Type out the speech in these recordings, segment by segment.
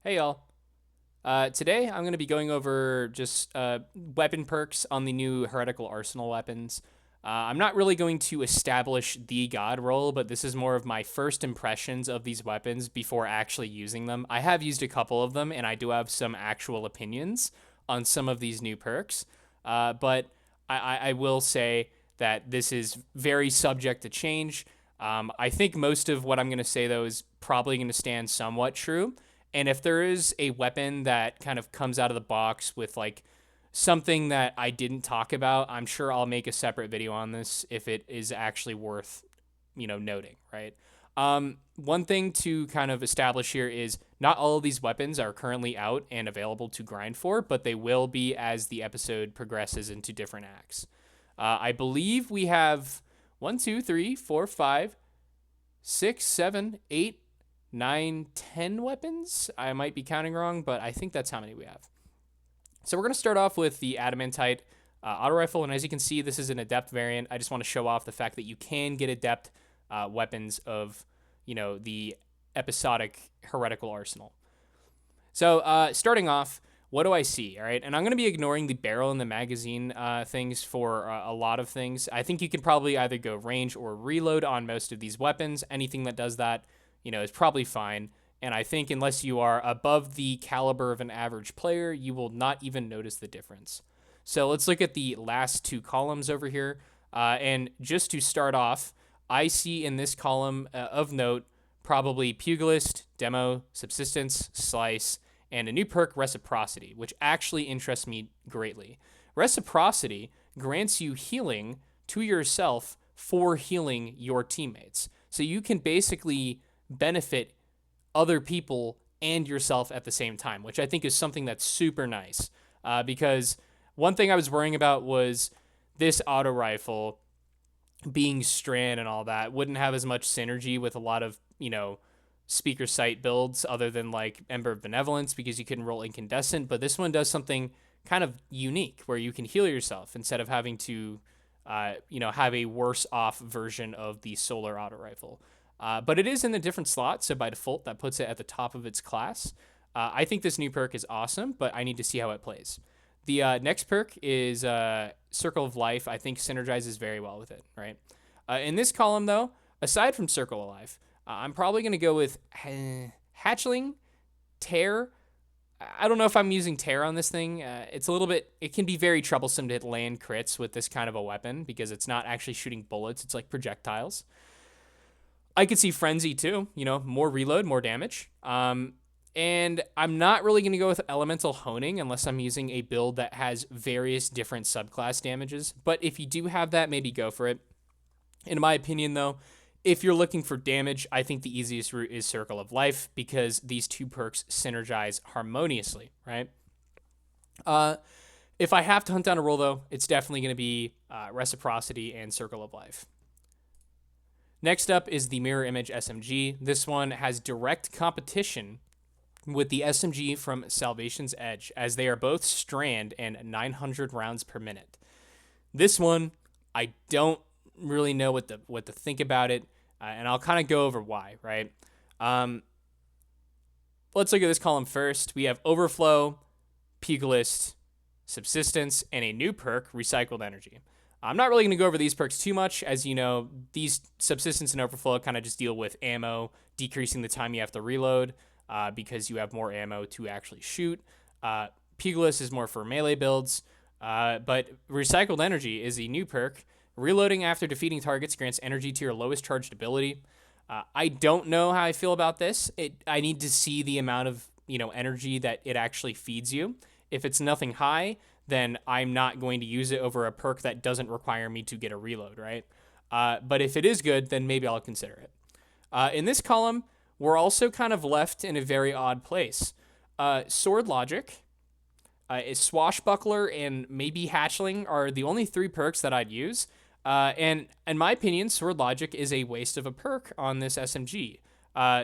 Hey y'all. Today I'm going to be going over just weapon perks on the new Heretical Arsenal weapons. I'm not really going to establish the god role, but this is more of my first impressions of these weapons before actually using them. I have used a couple of them, and I do have some actual opinions on some of these new perks. But I will say that this is very subject to change. I think most of what I'm going to say, though, is probably going to stand somewhat true. And if there is a weapon that kind of comes out of the box with like something that I didn't talk about, I'm sure I'll make a separate video on this if it is actually worth, noting, right? One thing to kind of establish here is not all of these weapons are currently out and available to grind for, but they will be as the episode progresses into different acts. I believe we have 1, 2, 3, 4, 5, 6, 7, 8, 9, 10 weapons. I might be counting wrong, but I think that's how many we have. So we're going to start off with the Adamantite auto rifle, and as you can see, this is an adept variant. I just want to show off the fact that you can get adept weapons of, the episodic heretical arsenal. So starting off, what do I see? All right, and I'm going to be ignoring the barrel and the magazine things for a lot of things. I think you can probably either go range or reload on most of these weapons. Anything that does that, is probably fine. And I think unless you are above the caliber of an average player, you will not even notice the difference. So let's look at the last two columns over here. And just to start off, I see in this column of note probably Pugilist, Demo, Subsistence, Slice, and a new perk, Reciprocity, which actually interests me greatly. Reciprocity grants you healing to yourself for healing your teammates. So you can basically benefit other people and yourself at the same time, which I think is something that's super nice. Because one thing I was worrying about was this auto rifle being strand and all that wouldn't have as much synergy with a lot of, speaker sight builds other than like Ember of Benevolence because you can roll incandescent. But this one does something kind of unique where you can heal yourself instead of having to, have a worse off version of the solar auto rifle. But it is in a different slot, so by default, that puts it at the top of its class. I think this new perk is awesome, but I need to see how it plays. The next perk is Circle of Life. I think synergizes very well with it, right? In this column, though, aside from Circle of Life, I'm probably going to go with Hatchling, Tear. I don't know if I'm using Tear on this thing. It's a little bit, it can be very troublesome to land crits with this kind of a weapon because it's not actually shooting bullets, it's like projectiles. I could see Frenzy too, more reload, more damage. And I'm not really going to go with Elemental Honing unless I'm using a build that has various different subclass damages. But if you do have that, maybe go for it. In my opinion, though, if you're looking for damage, I think the easiest route is Circle of Life because these two perks synergize harmoniously, right? If I have to hunt down a role, though, it's definitely going to be Reciprocity and Circle of Life. Next up is the Mirror Image SMG. This one has direct competition with the SMG from Salvation's Edge, as they are both strand and 900 rounds per minute. This one, I don't really know what to think about it, and I'll kind of go over why, right? Let's look at this column first. We have Overflow, Pugilist, Subsistence, and a new perk, Recycled Energy. I'm not really going to go over these perks too much. As you know, these Subsistence and Overflow kind of just deal with ammo, decreasing the time you have to reload because you have more ammo to actually shoot. Pugilist is more for melee builds, but Recycled Energy is a new perk. Reloading after defeating targets grants energy to your lowest charged ability. I don't know how I feel about this. I need to see the amount of energy that it actually feeds you. If it's nothing high, then I'm not going to use it over a perk that doesn't require me to get a reload, right? But if it is good, then maybe I'll consider it. In this column, we're also kind of left in a very odd place. Sword Logic, is Swashbuckler, and maybe Hatchling are the only three perks that I'd use. And in my opinion, Sword Logic is a waste of a perk on this SMG.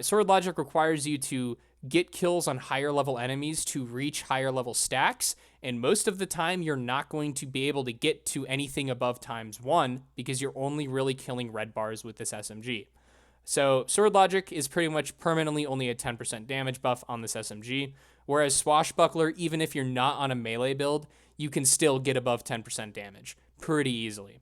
Sword Logic requires you to get kills on higher level enemies to reach higher level stacks, and most of the time you're not going to be able to get to anything above ×1 because you're only really killing red bars with this SMG. So Sword Logic is pretty much permanently only a 10% damage buff on this SMG, whereas Swashbuckler, even if you're not on a melee build, you can still get above 10% damage pretty easily.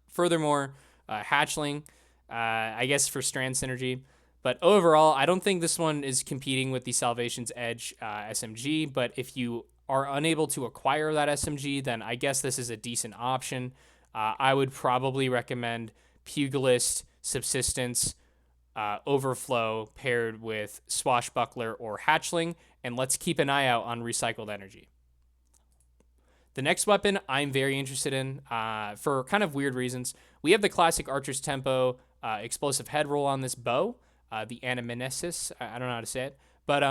Furthermore, Hatchling, I guess for strand synergy. But overall, I don't think this one is competing with the Salvation's Edge SMG. But if you are unable to acquire that SMG, then I guess this is a decent option. I would probably recommend Pugilist, Subsistence, Overflow paired with Swashbuckler or Hatchling. And let's keep an eye out on Recycled Energy. The next weapon I'm very interested in for kind of weird reasons. We have the classic Archer's Tempo explosive head roll on this bow, the Anamnesis. I don't know how to say it. But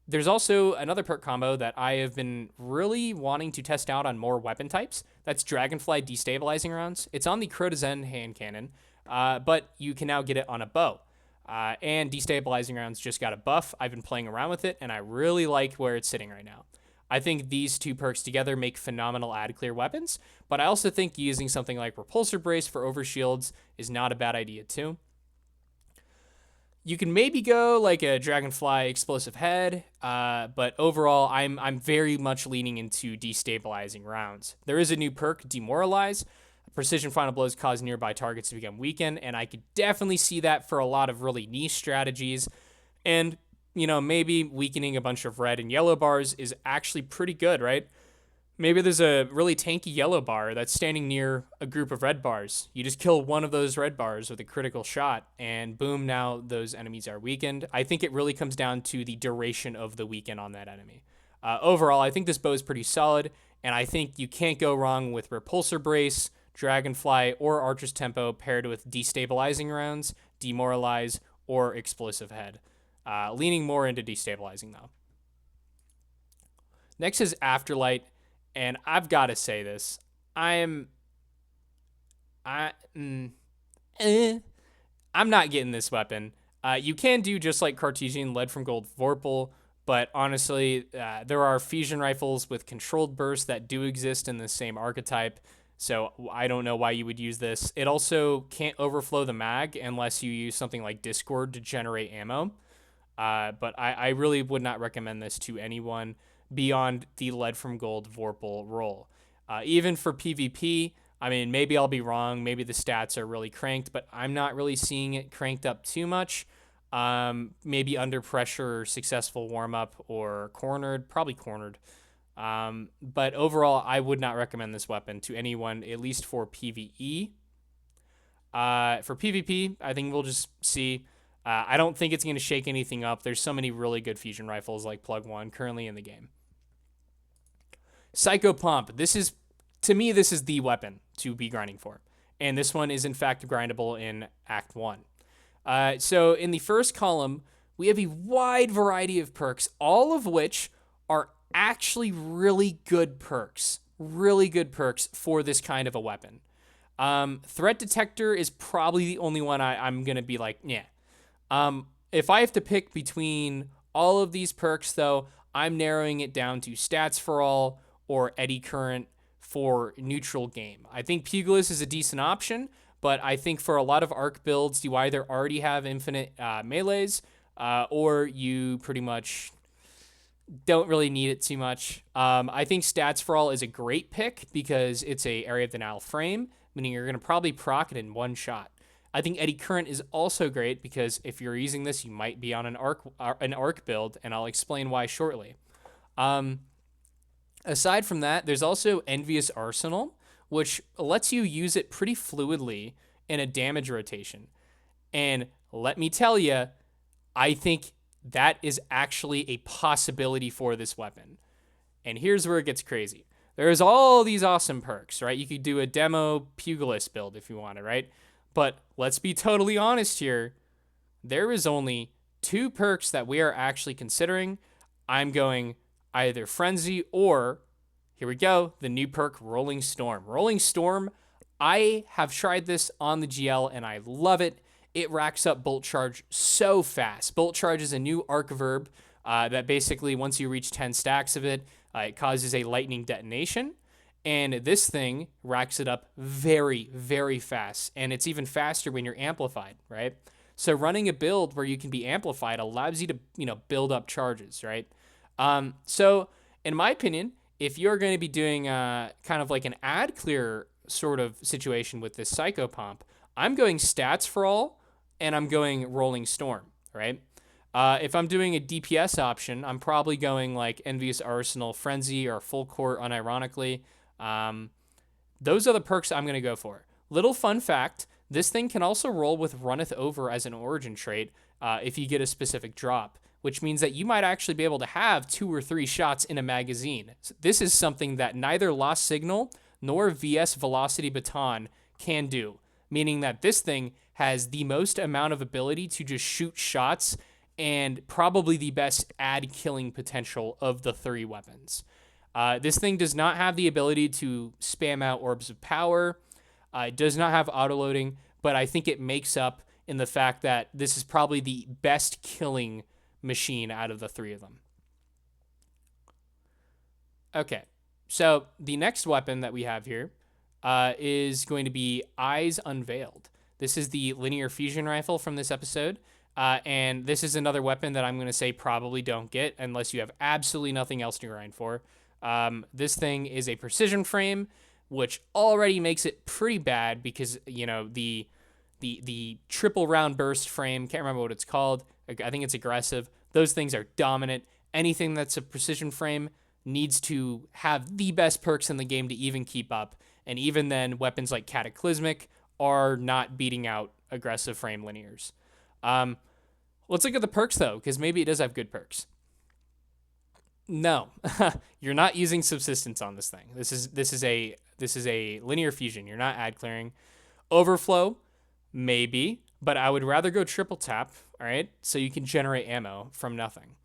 there's also another perk combo that I have been really wanting to test out on more weapon types. That's Dragonfly Destabilizing Rounds. It's on the Crotazen hand cannon, but you can now get it on a bow. And Destabilizing Rounds just got a buff. I've been playing around with it, and I really like where it's sitting right now. I think these two perks together make phenomenal ad clear weapons, but I also think using something like Repulsor Brace for overshields is not a bad idea too. You can maybe go like a Dragonfly Explosive Head, but overall, I'm very much leaning into Destabilizing Rounds. There is a new perk, Demoralize. Precision Final Blows cause nearby targets to become weakened, and I could definitely see that for a lot of really niche strategies. And maybe weakening a bunch of red and yellow bars is actually pretty good, right? Maybe there's a really tanky yellow bar that's standing near a group of red bars. You just kill one of those red bars with a critical shot, and boom, now those enemies are weakened. I think it really comes down to the duration of the weaken on that enemy. Overall, I think this bow is pretty solid, and I think you can't go wrong with Repulsor Brace, Dragonfly, or Archer's Tempo paired with Destabilizing Rounds, Demoralize, or Explosive Head. Leaning more into Destabilizing, though. Next is Afterlight, and I've got to say this. I'm not getting this weapon. You can do just like Cartesian Lead from Gold Vorpal, but honestly, there are fusion rifles with controlled burst that do exist in the same archetype, so I don't know why you would use this. It also can't overflow the mag unless you use something like Discord to generate ammo. But I really would not recommend this to anyone beyond the Lead from Gold Vorpal role. Even for PvP, I mean, maybe I'll be wrong. Maybe the stats are really cranked, but I'm not really seeing it cranked up too much. Maybe under pressure, successful warm-up, or cornered. Probably cornered. But overall, I would not recommend this weapon to anyone, at least for PvE. For PvP, I think we'll just see. I don't think it's going to shake anything up. There's so many really good fusion rifles like Plug 1 currently in the game. Psycho Pump. To me, this is the weapon to be grinding for. And this one is, in fact, grindable in Act 1. So in the first column, we have a wide variety of perks, all of which are actually really good perks. Really good perks for this kind of a weapon. Threat Detector is probably the only one I'm going to be like, yeah. If I have to pick between all of these perks, though, I'm narrowing it down to Stats for All or Eddy Current for neutral game. I think Pugilist is a decent option, but I think for a lot of arc builds, you either already have infinite melees or you pretty much don't really need it too much. I think Stats for All is a great pick because it's a area of denial frame, meaning you're going to probably proc it in one shot. I think Eddy Current is also great because if you're using this, you might be on an arc build, and I'll explain why shortly. Aside from that, there's also Envious Arsenal, which lets you use it pretty fluidly in a damage rotation. And let me tell you, I think that is actually a possibility for this weapon. And here's where it gets crazy. There's all these awesome perks, right? You could do a demo Pugilist build if you wanted, right? But let's be totally honest here. There is only 2 perks that we are actually considering. I'm going either Frenzy or, here we go, the new perk Rolling Storm. Rolling Storm, I have tried this on the GL and I love it. It racks up Bolt Charge so fast. Bolt Charge is a new arc verb that basically once you reach 10 stacks of it, it causes a lightning detonation. And this thing racks it up very, very fast. And it's even faster when you're amplified, right? So running a build where you can be amplified allows you to, build up charges, right? So in my opinion, if you're going to be doing kind of like an ad clear sort of situation with this Psycho Pump, I'm going stats for all, and I'm going Rolling Storm, right? If I'm doing a DPS option, I'm probably going like Envious Arsenal, Frenzy, or Full Court unironically. Those are the perks I'm going to go for. Little fun fact, this thing can also roll with Runneth Over as an origin trait if you get a specific drop, which means that you might actually be able to have 2 or 3 shots in a magazine. So this is something that neither Lost Signal nor VS Velocity Baton can do, meaning that this thing has the most amount of ability to just shoot shots and probably the best ad killing potential of the 3 weapons. This thing does not have the ability to spam out Orbs of Power. It does not have autoloading, but I think it makes up in the fact that this is probably the best killing machine out of the 3 of them. Okay, so the next weapon that we have here is going to be Eyes Unveiled. This is the linear fusion rifle from this episode. And this is another weapon that I'm going to say probably don't get unless you have absolutely nothing else to grind for. This thing is a precision frame, which already makes it pretty bad because, the triple round burst frame, can't remember what it's called. I think it's aggressive. Those things are dominant. Anything that's a precision frame needs to have the best perks in the game to even keep up. And even then, weapons like Cataclysmic are not beating out aggressive frame linears. Let's look at the perks though, because maybe it does have good perks. No, you're not using subsistence on this thing. This is a linear fusion. You're not ad clearing. Overflow, maybe, but I would rather go triple tap. All right, so you can generate ammo from nothing.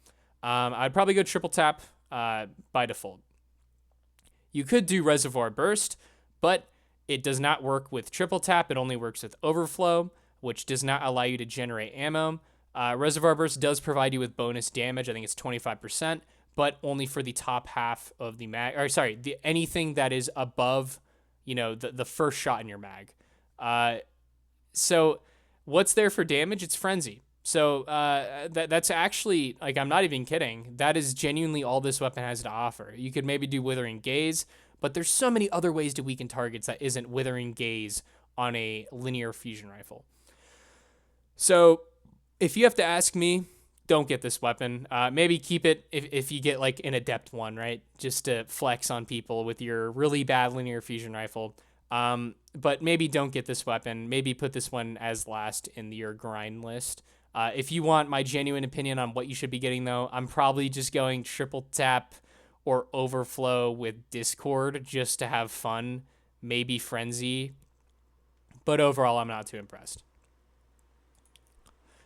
I'd probably go triple tap by default. You could do Reservoir Burst, but it does not work with triple tap. It only works with overflow, which does not allow you to generate ammo. Reservoir Burst does provide you with bonus damage. I think it's 25%, but only for the top half of the mag. Or sorry, anything that is above, the first shot in your mag. So what's there for damage? It's Frenzy. So that's actually, like, I'm not even kidding. That is genuinely all this weapon has to offer. You could maybe do Withering Gaze, but there's so many other ways to weaken targets that isn't Withering Gaze on a linear fusion rifle. So if you have to ask me, don't get this weapon. Maybe keep it if you get like an adept one, right? Just to flex on people with your really bad linear fusion rifle. But maybe don't get this weapon. Maybe put this one as last in your grind list. If you want my genuine opinion on what you should be getting, though, I'm probably just going triple tap or overflow with Discord just to have fun. Maybe Frenzy. But overall, I'm not too impressed.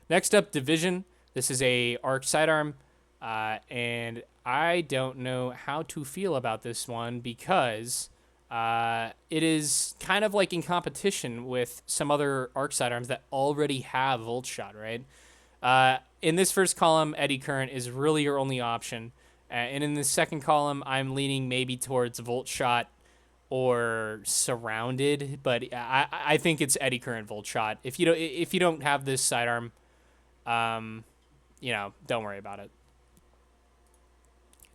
Next up, Division. This is a arc sidearm, and I don't know how to feel about this one because it is kind of like in competition with some other arc sidearms that already have Volt Shot, right? In this first column, Eddy Current is really your only option, and in the second column, I'm leaning maybe towards Volt Shot or Surrounded, but I think it's Eddy Current Volt Shot. If you don't have this sidearm, don't worry about it.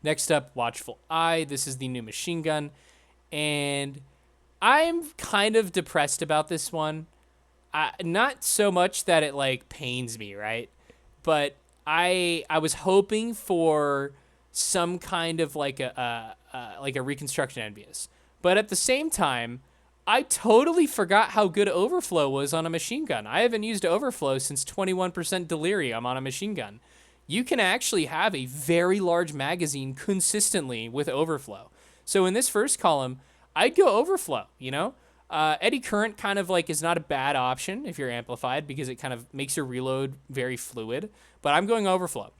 Next up, Watchful Eye. This is the new machine gun, and I'm kind of depressed about this one. Not so much that it like pains me, right? But I was hoping for some kind of like a reconstruction Envious, but at the same time, I totally forgot how good Overflow was on a machine gun. I haven't used Overflow since 21% Delirium on a machine gun. You can actually have a very large magazine consistently with Overflow. So in this first column, I'd go Overflow, Eddy Current kind of like is not a bad option if you're amplified because it kind of makes your reload very fluid, but I'm going Overflow.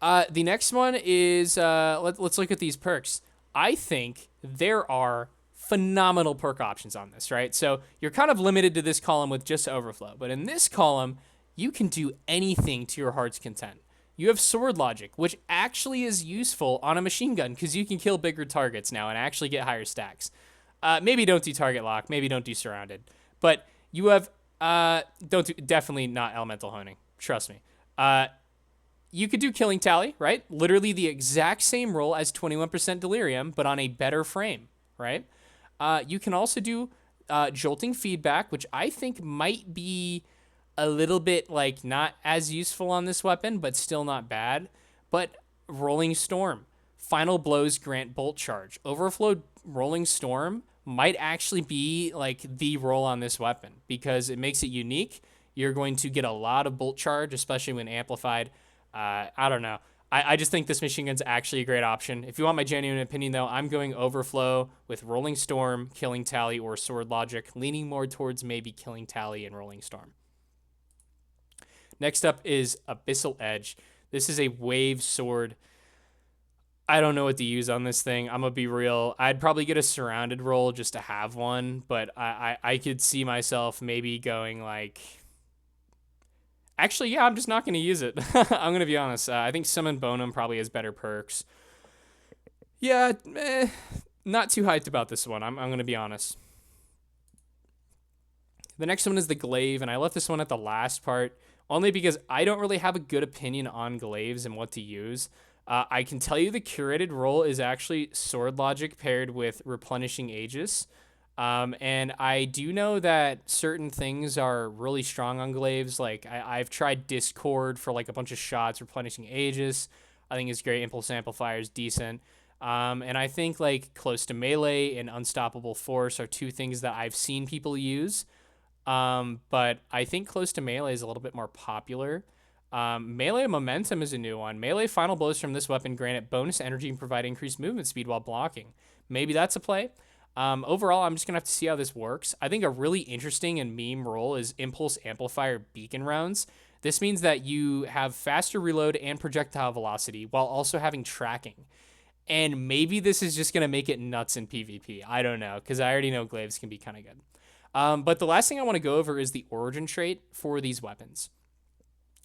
The next one is, let's look at these perks. I think there are phenomenal perk options on this, right? So you're kind of limited to this column with just Overflow, but in this column, you can do anything to your heart's content. You have sword logic, which actually is useful on a machine gun because you can kill bigger targets now and actually get higher stacks. Maybe don't do target lock. Maybe don't do surrounded. But you have don't do, definitely not elemental honing. Trust me. You could do killing tally, right? Literally the exact same roll as 21% delirium, but on a better frame, right? You can also do jolting feedback, which I think might be a little bit like not as useful on this weapon, but still not bad. But rolling storm, final blows grant bolt charge. Overflow rolling storm might actually be like the roll on this weapon because it makes it unique. You're going to get a lot of bolt charge, especially when amplified. I don't know. I just think this machine gun's actually a great option. If you want my genuine opinion, though, I'm going Overflow with Rolling Storm, Killing Tally, or Sword Logic, leaning more towards maybe Killing Tally and Rolling Storm. Next up is Abyssal Edge. This is a wave sword. I don't know what to use on this thing. I'm going to be real. I'd probably get a surrounded roll just to have one, but I could see myself maybe going like... Actually, yeah, I'm just not going to use it. I'm going to be honest. I think Summon Bonum probably has better perks. Yeah, not too hyped about this one. I'm going to be honest. The next one is the Glaive, and I left this one at the last part only because I don't really have a good opinion on glaives and what to use. I can tell you the curated roll is actually Sword Logic paired with Replenishing Aegis. And I do know that certain things are really strong on glaives. Like I've tried Discord for like a bunch of shots, Replenishing Aegis. I think it's great. Impulse Amplifier is decent. And I think like Close to Melee and Unstoppable Force are two things that I've seen people use. But I think Close to Melee is a little bit more popular. Melee Momentum is a new one. Melee final blows from this weapon grant it bonus energy and provide increased movement speed while blocking. Maybe that's a play. Overall, I'm just going to have to see how this works. I think a really interesting and meme role is Impulse Amplifier Beacon Rounds. This means that you have faster reload and projectile velocity while also having tracking. And maybe this is just going to make it nuts in PvP. I don't know, because I already know glaives can be kind of good. But the last thing I want to go over is the origin trait for these weapons.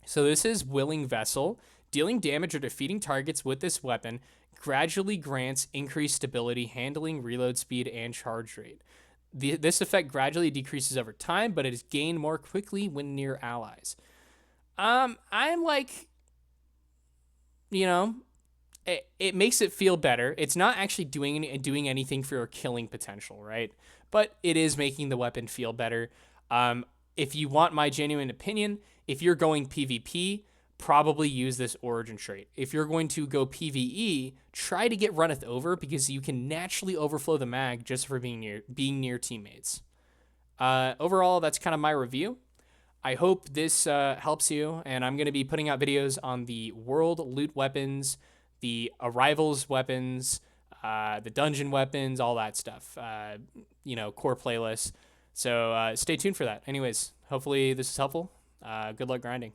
So this is Willing Vessel. Dealing damage or defeating targets with this weapon gradually grants increased stability, handling, reload speed, and charge rate. This effect gradually decreases over time, but it is gained more quickly when near allies. I'm like, it makes it feel better. It's not actually doing anything for your killing potential, right? But it is making the weapon feel better. If you want my genuine opinion, if you're going PvP, probably use this origin trait. If you're going to go PvE, try to get runneth over because you can naturally overflow the mag just for being near teammates. Overall, that's kind of my review. I hope this helps you, and I'm going to be putting out videos on the world loot weapons, the arrivals weapons, the dungeon weapons, all that stuff. Core playlists. So stay tuned for that. Anyways, hopefully this is helpful. Good luck grinding.